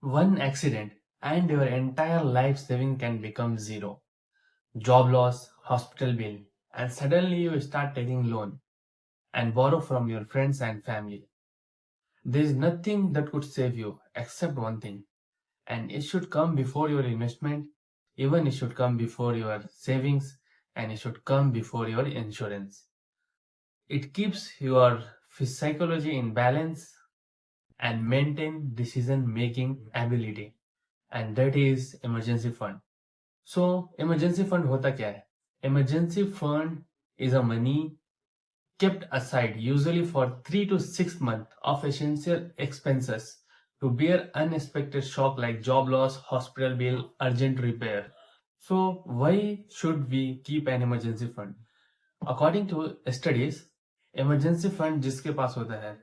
One accident and your entire life saving can become zero. Job loss, hospital bill, and suddenly you start taking loan and borrow from your friends and family. There is nothing that could save you except one thing, and it should come before your investment, even it should come before your savings, and it should come before your insurance. It keeps your psychology in balance and maintain decision making ability, and that is emergency fund. So emergency fund होता क्या है? Emergency fund is a money kept aside usually for 3 to 6 months of essential expenses to bear unexpected shock like job loss, hospital bill, urgent repair. So why should we keep an emergency fund? According to studies, emergency fund जिसके पास होता है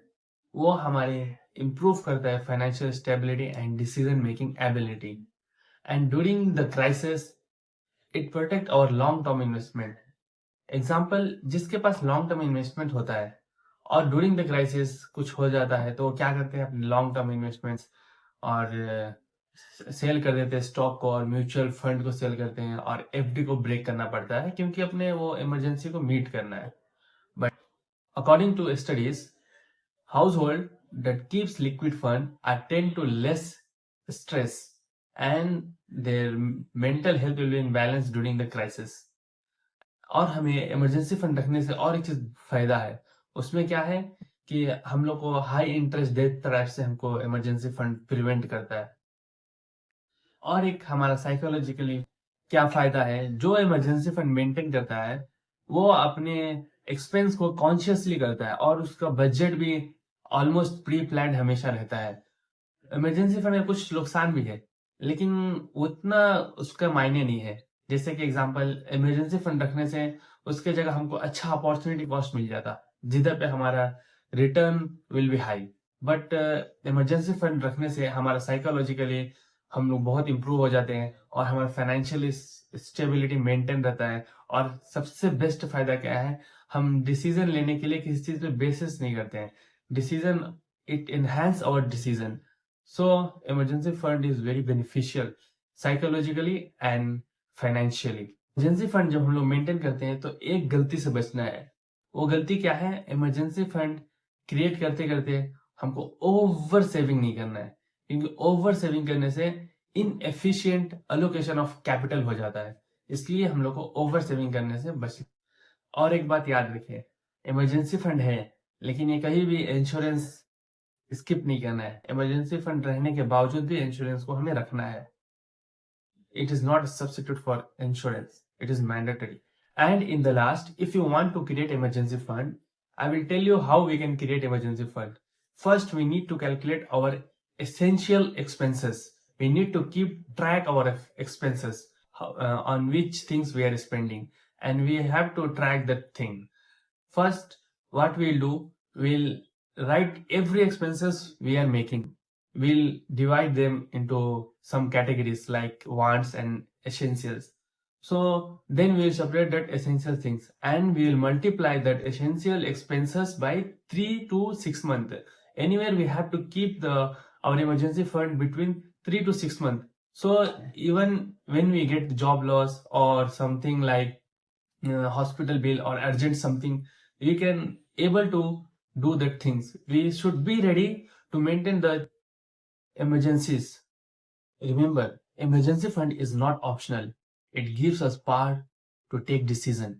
वो हमारे improve करता है financial stability and decision making ability, and during the crisis it protect our long term investment. Example, जिसके पास long term investment होता है और ड्यूरिंग द क्राइसिस कुछ हो जाता है तो वो क्या करते हैं, अपने लॉन्ग टर्म इन्वेस्टमेंट्स और सेल कर देते हैं स्टॉक को और म्यूचुअल फंड को सेल करते हैं और एफडी को ब्रेक करना पड़ता है क्योंकि अपने वो इमरजेंसी को मीट करना है. But according to studies, household that keeps liquid fund are tend to less stress and their mental health will be in balance during the crisis. और हमें इमरजेंसी फंड रखने से और एक चीज फायदा है, उसमें क्या है कि हम लोग को हाई इंटरेस्ट डेट ट्रैप से हमको इमरजेंसी फंड प्रिवेंट करता है. और एक हमारा साइकोलॉजिकली क्या फायदा है, जो इमरजेंसी फंड मेंटेन करता है वो अपने एक्सपेंस को कॉन्शियसली करता है और उसका बजट भी ऑलमोस्ट प्री प्लान हमेशा रहता है. इमरजेंसी फंड में कुछ नुकसान भी है लेकिन उतना उसका मायने नहीं है. जैसे कि एग्जांपल, इमरजेंसी फंड रखने से उसके जगह हमको अच्छा अपॉर्चुनिटी कॉस्ट मिल जाता जिधर पे हमारा return will be high. But emergency fund रखने से हमारा साइकोलॉजिकली हम लोग बहुत इंप्रूव हो जाते हैं और हमारा फाइनेंशियल स्टेबिलिटी मेंटेन रहता है. और सबसे बेस्ट फायदा क्या है, हम डिसीजन लेने के लिए किसी चीज पे बेसिस नहीं करते हैं. Decision, it enhance our decision. So emergency fund is very beneficial psychologically and financially. Emergency fund जब हम लोग मेंटेन करते हैं तो एक गलती से बचना है. वो गलती क्या है, इमरजेंसी फंड क्रिएट करते करते हमको ओवर सेविंग नहीं करना है क्योंकि ओवर सेविंग करने से इनएफिशिएंट अलोकेशन ऑफ कैपिटल हो जाता है. इसलिए हम लोग को ओवर सेविंग करने से बच. और एक बात याद रखिए, इमरजेंसी फंड है लेकिन ये कहीं भी इंश्योरेंस स्किप नहीं करना है. इमरजेंसी फंड रहने के बावजूद भी इंश्योरेंस को हमें रखना है. It is not a substitute for insurance. It is mandatory. And in the last, if you want to create emergency fund, I will tell you how we can create emergency fund. First, we need to calculate our essential expenses. We need to keep track our expenses, on which things we are spending, and we have to track that thing. First, what we'll do, we'll write every expenses we are making. We'll divide them into some categories like wants and essentials. So then we'll separate that essential things and we'll multiply that essential expenses by 3 to 6 months. Anywhere we have to keep our emergency fund between 3 to 6 months. So even when we get job loss or something like hospital bill or urgent something, we can able to do that things. We should be ready to maintain the emergencies. Remember, emergency fund is not optional. It gives us power to take decision.